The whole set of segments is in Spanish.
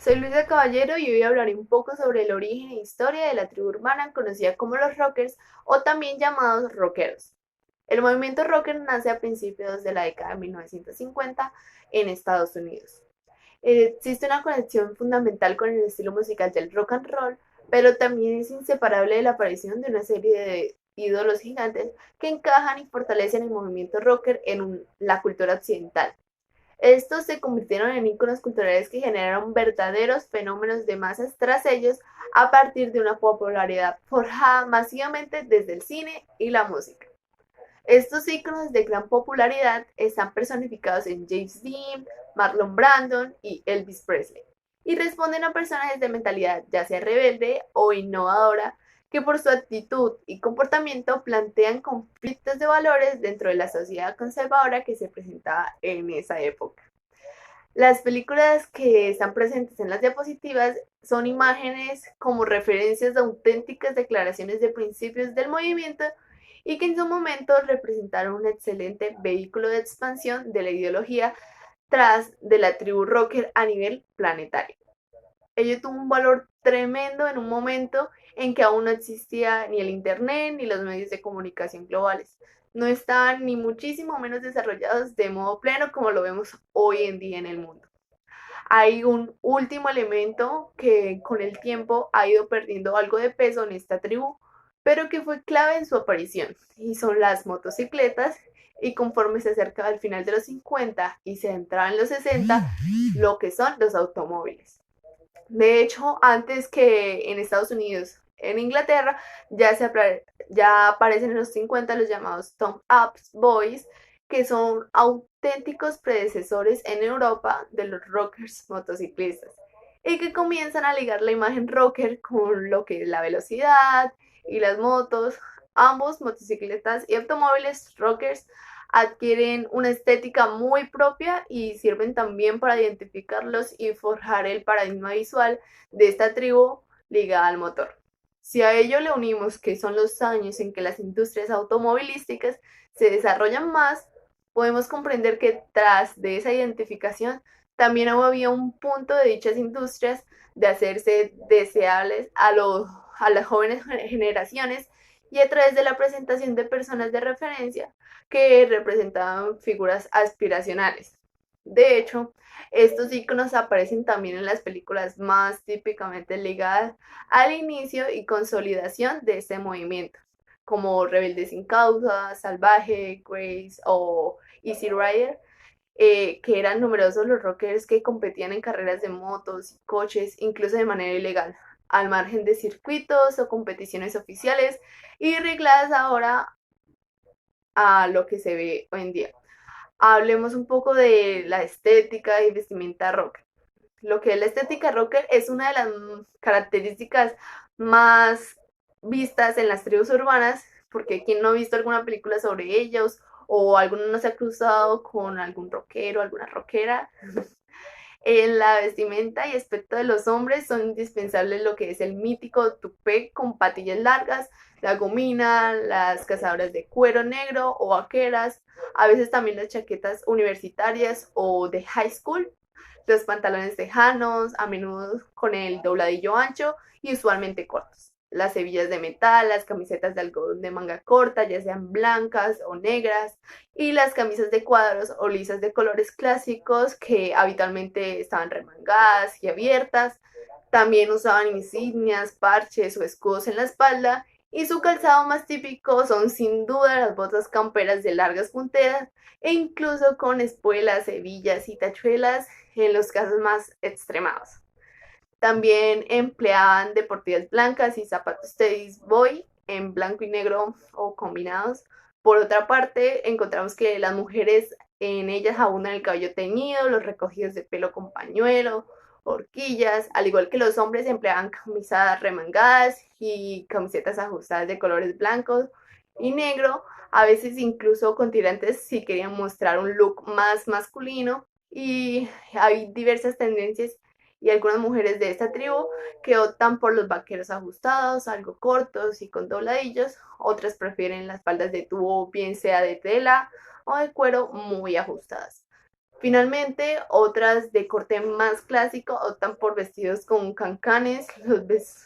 Soy Luisa Caballero y hoy hablaré un poco sobre el origen e historia de la tribu urbana conocida como los rockers o también llamados rockeros. El movimiento rocker nace a principios de la década de 1950 en Estados Unidos. Existe una conexión fundamental con el estilo musical del rock and roll, pero también es inseparable de la aparición de una serie de ídolos gigantes que encajan y fortalecen el movimiento rocker en la cultura occidental. Estos se convirtieron en íconos culturales que generaron verdaderos fenómenos de masas tras ellos a partir de una popularidad forjada masivamente desde el cine y la música. Estos íconos de gran popularidad están personificados en James Dean, Marlon Brandon y Elvis Presley, y responden a personajes de mentalidad ya sea rebelde o innovadora que por su actitud y comportamiento plantean conflictos de valores dentro de la sociedad conservadora que se presentaba en esa época. Las películas que están presentes en las diapositivas son imágenes como referencias de auténticas declaraciones de principios del movimiento y que en su momento representaron un excelente vehículo de expansión de la ideología tras de la tribu rocker a nivel planetario. Ello tuvo un valor tremendo en un momento en que aún no existía ni el Internet ni los medios de comunicación globales. No estaban ni muchísimo menos desarrollados de modo pleno como lo vemos hoy en día en el mundo. Hay un último elemento que con el tiempo ha ido perdiendo algo de peso en esta tribu, pero que fue clave en su aparición, y son las motocicletas, y conforme se acercaba al final de los 50 y se entraba en los 60, lo que son los automóviles. De hecho, antes que en Estados Unidos, en Inglaterra, ya aparecen en los 50 los llamados Tom Ups Boys, que son auténticos predecesores en Europa de los rockers motociclistas y que comienzan a ligar la imagen rocker con lo que es la velocidad y las motos. Ambos, motocicletas y automóviles rockers, adquieren una estética muy propia y sirven también para identificarlos y forjar el paradigma visual de esta tribu ligada al motor. Si a ello le unimos que son los años en que las industrias automovilísticas se desarrollan más, podemos comprender que tras de esa identificación también había un punto de dichas industrias de hacerse deseables a las jóvenes generaciones y a través de la presentación de personas de referencia que representaban figuras aspiracionales. De hecho, estos iconos aparecen también en las películas más típicamente ligadas al inicio y consolidación de este movimiento, como Rebelde sin Causa, Salvaje, Grace o Easy Rider, que eran numerosos los rockers que competían en carreras de motos y coches, incluso de manera ilegal, al margen de circuitos o competiciones oficiales y regladas ahora a lo que se ve hoy en día. Hablemos un poco de la estética y vestimenta rocker. Lo que es la estética rocker es una de las características más vistas en las tribus urbanas, porque quien no ha visto alguna película sobre ellos o alguno no se ha cruzado con algún rockero, alguna rockera. En la vestimenta y aspecto de los hombres son indispensables lo que es el mítico tupé con patillas largas, la gomina, las cazadoras de cuero negro o vaqueras, a veces también las chaquetas universitarias o de high school, los pantalones tejanos, a menudo con el dobladillo ancho y usualmente cortos. Las hebillas de metal, las camisetas de algodón de manga corta, ya sean blancas o negras, y las camisas de cuadros o lisas de colores clásicos que habitualmente estaban remangadas y abiertas. También usaban insignias, parches o escudos en la espalda y su calzado más típico son sin duda las botas camperas de largas punteras e incluso con espuelas, hebillas y tachuelas en los casos más extremados. También empleaban deportivas blancas y zapatos Teddy's Boy en blanco y negro o combinados. Por otra parte, encontramos que las mujeres en ellas abundan el cabello teñido, los recogidos de pelo con pañuelo, horquillas, al igual que los hombres empleaban camisas remangadas y camisetas ajustadas de colores blancos y negro, a veces incluso con tirantes si querían mostrar un look más masculino. Y hay diversas tendencias y algunas mujeres de esta tribu que optan por los vaqueros ajustados, algo cortos y con dobladillos. Otras prefieren las faldas de tubo, bien sea de tela o de cuero, muy ajustadas. Finalmente, otras de corte más clásico optan por vestidos con cancanes.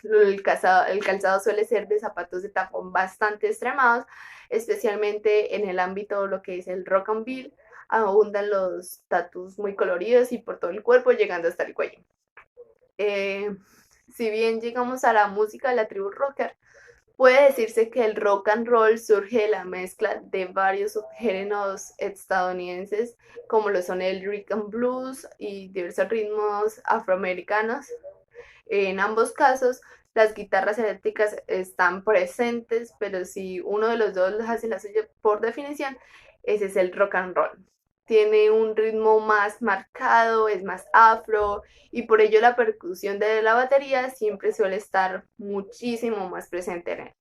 El calzado suele ser de zapatos de tacón bastante extremados, especialmente en el ámbito de lo que es el rock and roll. Abundan los tatus muy coloridos y por todo el cuerpo, llegando hasta el cuello. Eh, si bien llegamos a la música de la tribu rocker, puede decirse que el rock and roll surge de la mezcla de varios subgéneros estadounidenses, como lo son el rhythm and blues y diversos ritmos afroamericanos. En ambos casos, las guitarras eléctricas están presentes, pero si uno de los dos hace la suya por definición, ese es el rock and roll. Tiene un ritmo más marcado, es más afro y por ello la percusión de la batería siempre suele estar muchísimo más presente en él.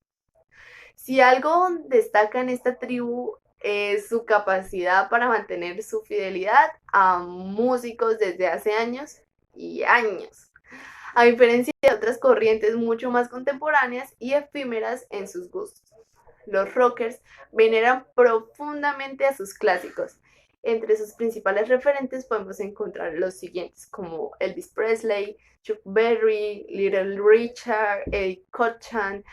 Si algo destaca en esta tribu es su capacidad para mantener su fidelidad a músicos desde hace años y años, a diferencia de otras corrientes mucho más contemporáneas y efímeras en sus gustos. Los rockers veneran profundamente a sus clásicos. Entre sus principales referentes podemos encontrar los siguientes, como Elvis Presley, Chuck Berry, Little Richard, Eddie Cochran,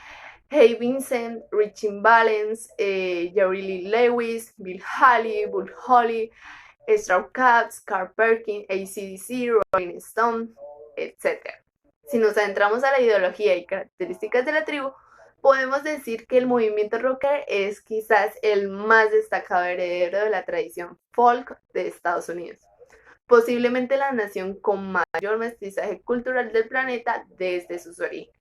Hey Vincent, Richie Valens, Jerry Lee Lewis, Bill Haley, Bull Holly, Straw Cats, Carl Perkins, AC/DC, Rolling Stone, etc. Si nos adentramos a la ideología y características de la tribu, podemos decir que el movimiento rocker es quizás el más destacado heredero de la tradición folk de Estados Unidos, posiblemente la nación con mayor mestizaje cultural del planeta desde sus orígenes.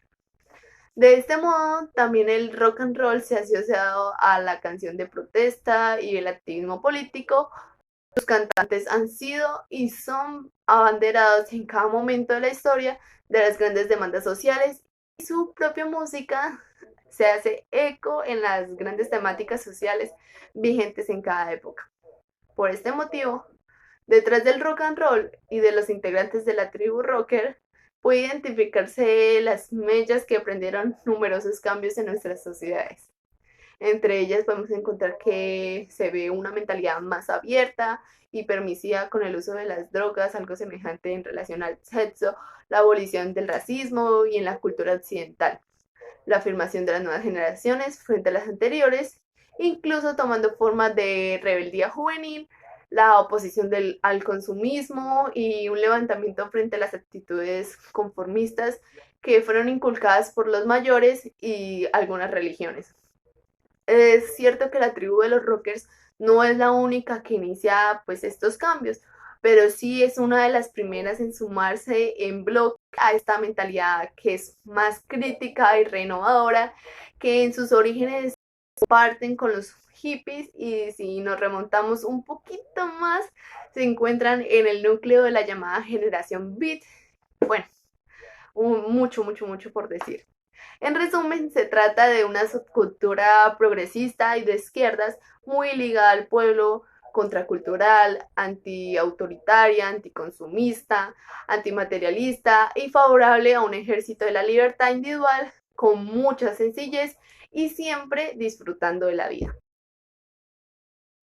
De este modo, también el rock and roll se ha asociado a la canción de protesta y el activismo político. Sus cantantes han sido y son abanderados en cada momento de la historia de las grandes demandas sociales y su propia música se hace eco en las grandes temáticas sociales vigentes en cada época. Por este motivo, detrás del rock and roll y de los integrantes de la tribu rocker puede identificarse las mellas que aprendieron numerosos cambios en nuestras sociedades. Entre ellas podemos encontrar que se ve una mentalidad más abierta y permisiva con el uso de las drogas, algo semejante en relación al sexo, la abolición del racismo y en la cultura occidental, la afirmación de las nuevas generaciones frente a las anteriores, incluso tomando forma de rebeldía juvenil, la oposición al consumismo y un levantamiento frente a las actitudes conformistas que fueron inculcadas por los mayores y algunas religiones. Es cierto que la tribu de los rockers no es la única que inicia pues estos cambios, pero sí es una de las primeras en sumarse en bloque a esta mentalidad que es más crítica y renovadora, que en sus orígenes parten con los hippies y si nos remontamos un poquito más se encuentran en el núcleo de la llamada generación beat. Bueno, mucho por decir. En resumen, se trata de una subcultura progresista y de izquierdas muy ligada al pueblo, contracultural, antiautoritaria, anticonsumista, antimaterialista y favorable a un ejército de la libertad individual con mucha sencillez y siempre disfrutando de la vida.